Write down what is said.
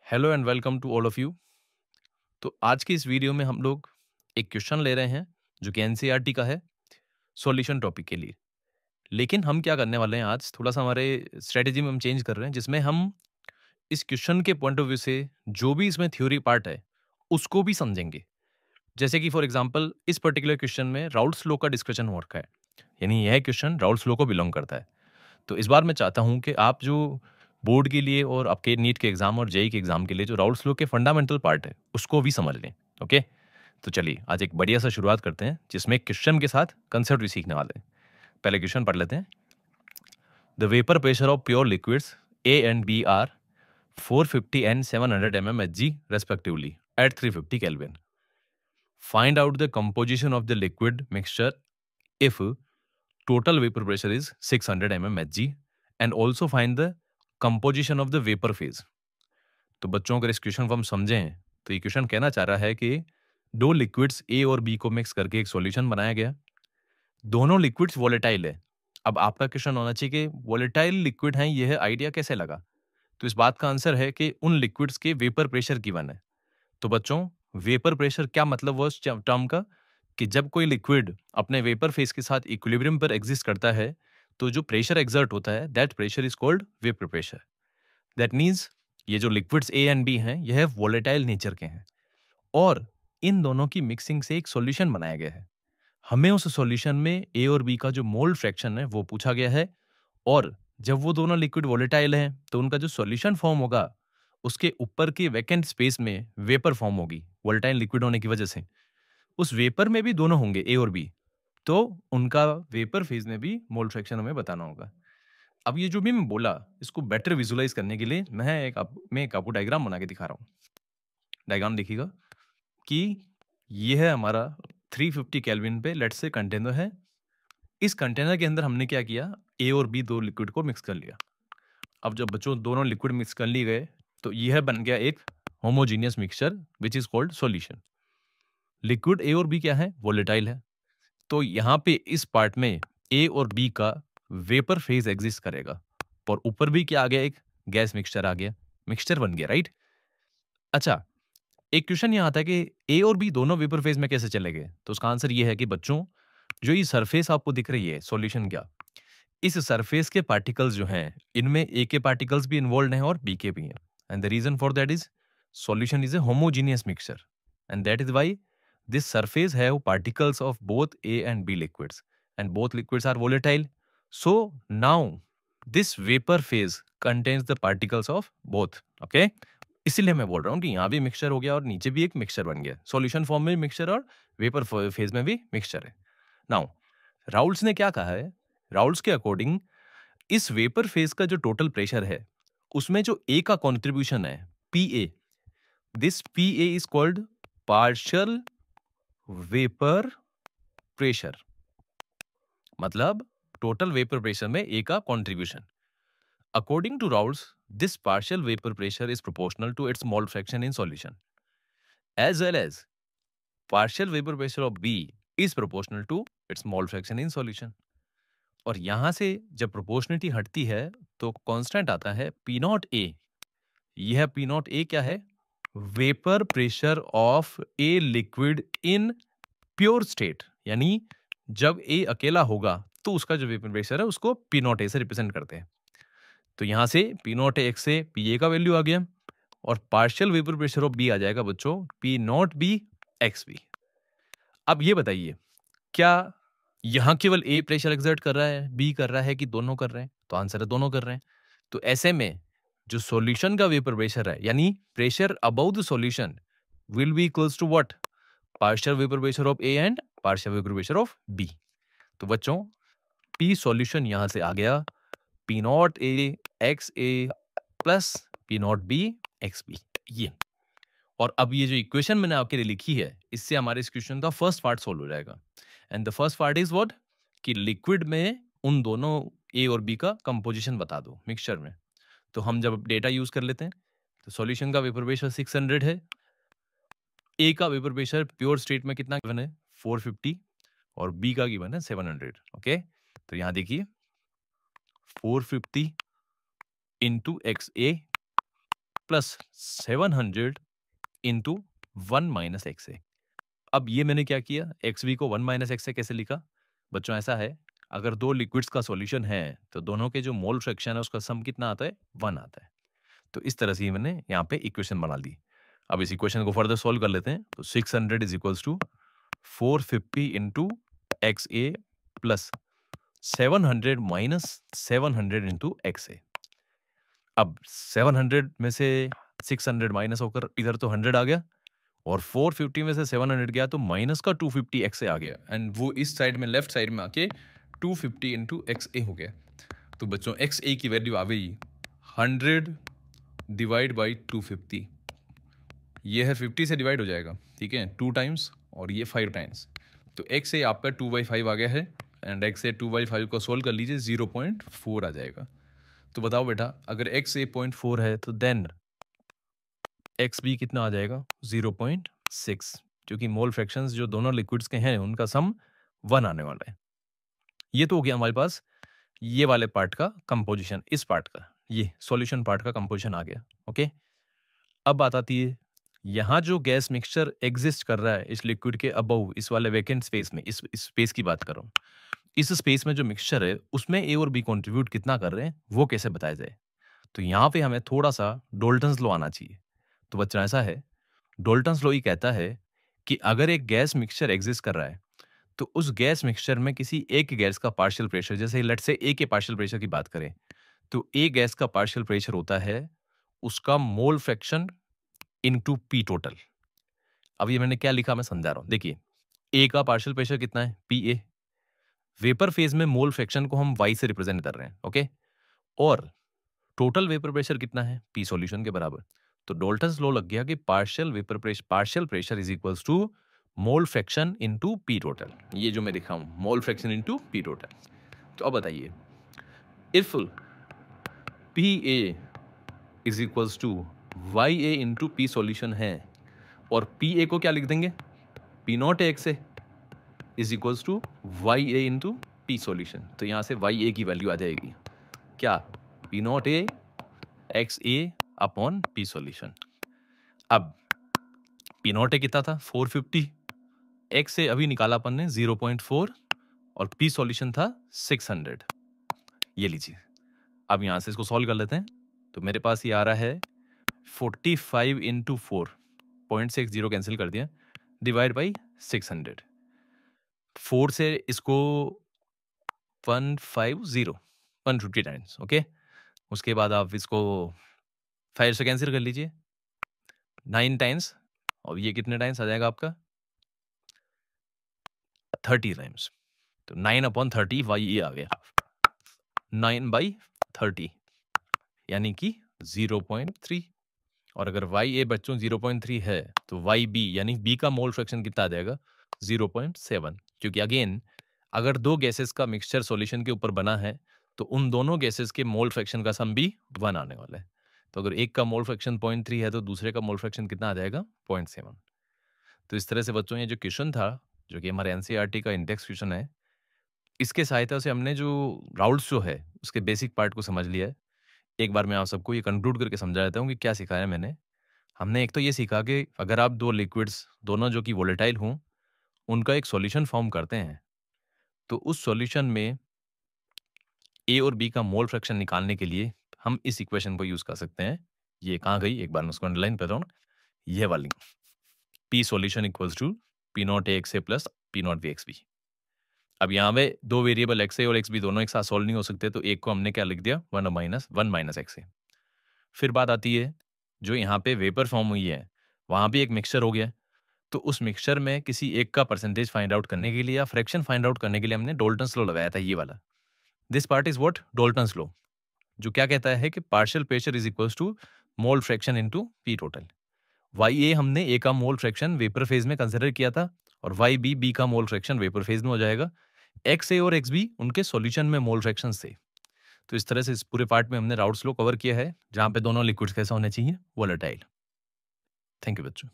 Hello and welcome to all of you. तो आज की इस वीडियो में हम लोग एक क्वेश्चन ले रहे हैं जो कि एनसीईआरटी का है, सॉल्यूशन टॉपिक के लिए। लेकिन हम क्या करने वाले हैं, आज थोड़ा सा हमारे स्ट्रेटेजी में हम चेंज कर रहे हैं, जिसमें हम इस क्वेश्चन के पॉइंट ऑफ व्यू से जो भी इसमें थ्योरी पार्ट है उसको भी समझेंगे। जैसे कि फॉर एग्जांपल इस पर्टिकुलर क्वेश्चन में राउल्ट्स लॉ का डिस्कशन हो रखा है, यानी यह क्वेश्चन राउल्ट्स लॉ को बिलोंग करता है। तो इस बार मैं चाहता हूं कि आप जो बोर्ड के लिए और आपके नीट के एग्जाम और जेई के एग्जाम के लिए जो राउल्ट्स लॉ के फंडामेंटल पार्ट है उसको भी समझ लें। ओके, तो चलिए आज एक बढ़िया सा शुरुआत करते हैं जिसमें क्वेश्चन के साथ कंसेप्ट भी सीखने वाले हैं। पहले क्वेश्चन पढ़ लेते हैं। The vapour pressure of pure liquids A and B are 450 and 700 mmHg respectively at 350 Kelvin. Find out the composition of the liquid mixture if total vapor pressure is 600 mmHg and also find the composition of the vapor phase. तो बच्चों अगर इस question को हम समझें तो ये question कहना चाह रहा है कि दो लिक्विड्स ए और बी को मिक्स करके एक सॉल्यूशन बनाया गया। दोनों लिक्विड्स वोलेटाइल है। अब आपका क्वेश्चन होना चाहिए कि वोलेटाइल लिक्विड हैं, यह आइडिया कैसे लगा? तो इस बात का आंसर है कि उन लिक्विड्स के वेपर प्रेशर गिवन है। तो बच्चों, वेपर प्रेशर क्या मतलब हुआ उस टर्म का? कि जब कोई लिक्विड अपने वेपर फेज के साथ इक्विलिब्रियम पर एग्जिस्ट करता है तो जो प्रेशर एक्सर्ट होता है that pressure is called vapour pressure. That means ये जो लिक्विड्स ए एंड बी हैं यह वोलेटाइल नेचर के हैं और इन दोनों की मिक्सिंग से एक सॉल्यूशन बनाया गया है। हमें उस सॉल्यूशन में ए और बी का जो मोल फ्रैक्शन है वो पूछा गया है और जब वो दोनों लिक्विड वोलेटाइल हैं तो उनका जो सॉल्यूशन फॉर्म होगा उसके ऊपर के वैकेंट स्पेस में वेपर फॉर्म होगी वोलेटाइल लिक्विड होने की वजह से। उस वेपर में भी दोनों होंगे ए और बी, तो उनका वेपर फेज में भी मोल फ्रैक्शन हमें बताना होगा। अब ये जो भी मैं बोला इसको बेटर विजुलाइज करने के लिए मैं एक आपको डायग्राम बना के दिखा रहा हूँ। डायग्राम देखिएगा कि ये है हमारा 350 केल्विन पे लेट्स से कंटेनर है। इस कंटेनर के अंदर हमने क्या किया, ए और बी दो लिक्विड को मिक्स कर लिया। अब जब बच्चों दोनों लिक्विड मिक्स कर लिए गए तो यह बन गया एक homogeneous mixture which is called solution. Liquid A और बी क्या है, वोलेटाइल है। तो यहाँ पे इस पार्ट में ए और बी का वेपर फेज एग्जिस्ट करेगा और ऊपर भी क्या आ गया, एक गैस मिक्सचर आ गया, मिक्सचर बन गया, राइट। अच्छा, एक क्वेश्चन यहाँ आता है कि ए और बी दोनों वेपर फेज में कैसे चले गए? तो उसका आंसर ये है कि बच्चों, जो ये सरफेस आपको दिख रही है सॉल्यूशन क्या, इस सरफेस के पार्टिकल्स जो हैं इनमें ए के पार्टिकल्स भी इन्वॉल्व हैं और बी के भी हैं and the reason for that is solution is a homogeneous mixture and that is why this surface have particles of both A and B liquids and both liquids are volatile. So now this vapor phase contains the particles of both. Okay, इसीलिए मैं बोल रहा हूँ कि यहाँ भी mixture हो गया और नीचे भी एक मिक्सचर बन गया, सॉल्यूशन फॉर्म में मिक्सचर और वेपर फेज में भी मिक्सचर है। नाउ राउल्स ने क्या कहा है, राउल्स के अकॉर्डिंग इस वेपर फेज का जो टोटल प्रेशर है उसमें जो ए का कॉन्ट्रीब्यूशन है P A, this P A is called partial vapour pressure. मतलब टोटल वेपर प्रेशर में ए का contribution. According to Raoult's this partial vapour pressure is proportional to its mole fraction in solution as well as partial vapour pressure of B is proportional to its mole fraction in solution. और यहां से जब proportionality हटती है तो constant आता है P naught ए। यह पी नॉट ए क्या है, vapour pressure of a liquid in pure state, यानी जब ए अकेला होगा तो उसका जो वेपर प्रेशर है उसको पी नॉट ए से रिप्रेजेंट करते हैं। तो यहां से पी नॉट एक्स से पी ए का वैल्यू आ गया और partial vapour pressure of B आ जाएगा बच्चों P naught B X B. अब ये बताइए, क्या यहां केवल ए प्रेशर एक्सर्ट कर रहा है, बी कर रहा है, कि दोनों कर रहे हैं? तो आंसर है दोनों कर रहे हैं। तो ऐसे में जो सॉल्यूशन का वेपर प्रेशर है यानी pressure about the solution will be equals to what, partial vapour pressure of A and partial vapour pressure of B. तो बच्चों पी सॉल्यूशन यहां से आ गया P naught A X A plus P naught B X B, ये। और अब ये जो इक्वेशन मैंने आपके लिए लिखी है इससे हमारे इस क्वेश्चन का फर्स्ट पार्ट सोल्व हो जाएगा and the first part is what, कि लिक्विड में उन दोनों ए और बी का कंपोजिशन बता दो मिक्सचर में। तो हम जब डेटा यूज कर लेते हैं तो सॉल्यूशन का वेपर प्रेशर 600 है, ए का वेपर प्रेशर प्योर स्टेट में कितना गिवन है 450 और बी का गिवन है 700। ओके, तो यहां देखिए 450 into X A plus 700 into 1 minus x A. अब ये मैंने क्या किया, एक्स वी को 1 माइनस एक्स ए कैसे लिखा बच्चों, ऐसा है अगर दो लिक्विड्स का सॉल्यूशन है तो दोनों के जो मोल फ्रैक्शन है उसका सम कितना आता है, 1 आता है। तो इस तरह से ही मैंने यहाँ पे इक्वेशन बना दी। अब इस इक्वेशन को फर्दर सॉल्व कर लेते हैं। तो 600 is equals to 450 into X A plus 700 minus 700 into X A. अब 700 में से 600 माइनस होकर इधर तो 100 आ गया, और 450 में से 700 गया तो माइनस का 250 एक्स ए आ गया, एंड वो इस साइड में लेफ्ट साइड में आके 250 इंटू एक्स ए हो गया। तो बच्चों एक्स ए की वैल्यू आ गई 100 डिवाइड बाई 250। ये है 50 से डिवाइड हो जाएगा, ठीक है, 2 टाइम्स और ये 5 टाइम्स। तो एक्स ए आपका 2/5 आ गया है, एंड एक्स ए 2/5 को सोल्व कर लीजिए 0.4 आ जाएगा। तो बताओ बेटा, अगर एक्स ए 0.4 है तो देन एक्स बी कितना आ जाएगा, 0.6, क्योंकि मोल फ्रैक्शंस जो दोनों लिक्विड्स के हैं उनका सम 1 आने वाला है। ये तो हो गया हमारे पास ये वाले पार्ट का कंपोजिशन, इस पार्ट का, ये सॉल्यूशन पार्ट का कंपोजिशन आ गया। ओके, अब बात आती है यहाँ जो गैस मिक्सचर एग्जिस्ट कर रहा है इस लिक्विड के अबव, इस वाले वैकेंट स्पेस में, इस स्पेस की बात कर रहा हूँ, इस स्पेस में जो मिक्सचर है उसमें ए और बी कंट्रीब्यूट कितना कर रहे हैं वो कैसे बताया जाए। तो यहाँ पे हमें थोड़ा सा डोल्टन्स लॉ आना चाहिए। तो बच्चा ऐसा है, डोल्टन्स लॉ ही कहता है कि अगर एक गैस मिक्सचर एग्जिस्ट कर रहा है तो उस गैस मिक्सचर में किसी एक गैस का पार्शियल प्रेशर, जैसे लेट्स से ए के पार्शियल प्रेशर की बात करें, तो ए गैस का पार्शियल प्रेशर होता है उसका मोल फ्रैक्शन इनटू पी टोटल। अब ये मैंने क्या लिखा मैं समझा रहा हूँ। देखिए, ए का पार्शियल प्रेशर कितना है, पी ए। वेपर फेज में मोल फ्रैक्शन को हम वाई से रिप्रेजेंट कर रहे हैं, ओके, और टोटल वेपर प्रेशर कितना है, पी सॉल्यूशन के बराबर। तो डोल्टन्स लॉ लग गया कि partial pressure is equals to mole fraction into P total. ये जो मैं लिखा हूं, mole fraction into P total. तो अब बताइए, if P A is equals to Y A into P solution है, और पी ए को क्या लिख देंगे, P naught X A is equals to Y A into P solution. तो यहां से वाई ए की वैल्यू आ जाएगी क्या, P naught A X A upon P solution. अब पी नॉट ए कितना था, 450, एक्स से अभी निकाला अपन ने 0.4, और पी सॉल्यूशन था 600। ये लीजिए, अब यहां से इसको सॉल्व कर लेते हैं। तो मेरे पास ये आ रहा है 45 इंटू 4, 0.60 कैंसिल कर दिया, डिवाइड बाई 600। 4 से इसको 150 टाइम्स, ओके। उसके बाद आप इसको 5 से कैंसिल कर लीजिए, 9 टाइम्स, और ये कितने टाइम्स आ जाएगा आपका, 30 टाइम्स। तो 9/30 वाई ए आ गया, 9/30 यानी कि 0.3। और अगर वाई ए बच्चों 0.3 है तो वाई बी यानी बी का मोल फ्रैक्शन कितना आ जाएगा, 0.7। क्योंकि अगेन अगर दो गैसेस का मिक्सचर सॉल्यूशन के ऊपर बना है तो उन दोनों गैसेस के मोल फ्रैक्शन का सम भी 1 आने वाला है। तो अगर एक का मोल फ्रैक्शन 0.3 है तो दूसरे का मोल फ्रैक्शन कितना आ जाएगा, 0.7। तो इस तरह से बच्चों ये जो क्वेश्चन था, जो कि हमारे एनसीईआरटी का इंडेक्स क्वेश्चन है, इसके सहायता से हमने जो राउल्स जो है उसके बेसिक पार्ट को समझ लिया है। एक बार मैं आप सबको ये कंक्लूड करके समझा देता हूँ कि क्या सिखाया मैंने। हमने एक तो ये सीखा कि अगर आप दो लिक्विड्स दोनों जो कि वोलेटाइल हों उनका एक सॉल्यूशन फॉर्म करते हैं तो उस सॉल्यूशन में ए और बी का मोल फ्रैक्शन निकालने के लिए हम इस इक्वेशन को यूज कर सकते हैं। ये कहाँ गई, एक बार मैं उसको अंडरलाइन कर रहा हूँ, ये वाली, P solution equals to P naught A X A plus P naught B X B. अब यहाँ पे दो वेरिएबल एक्स ए और एक्स बी दोनों एक साथ सॉल्व नहीं हो सकते, तो एक को हमने क्या लिख दिया, 1 माइनस एक्स ए। फिर बात आती है जो यहाँ पे वेपर फॉर्म हुई है वहाँ भी एक मिक्सचर हो गया, तो उस मिक्सचर में किसी एक का परसेंटेज फाइंड आउट करने के लिए या फ्रैक्शन फाइंड आउट करने के लिए हमने डोल्टन्स लॉ लगाया था, ये वाला। This part is what, Dalton's law, जो क्या कहता है कि partial pressure is equals to mole fraction into P total. Y A हमने ए का मोल फ्रैक्शन वेपर फेज में कंसिडर किया था, और वाई बी बी का मोल फ्रैक्शन वेपर फेज में हो जाएगा। एक्स ए और एक्स बी उनके सॉल्यूशन में मोल फ्रैक्शन थे। तो इस तरह से इस पूरे पार्ट में हमने राउल्स लॉ कवर किया है, जहां पे दोनों लिक्विड्स कैसा होने चाहिए, वोलेटाइल। थैंक यू बच्चों।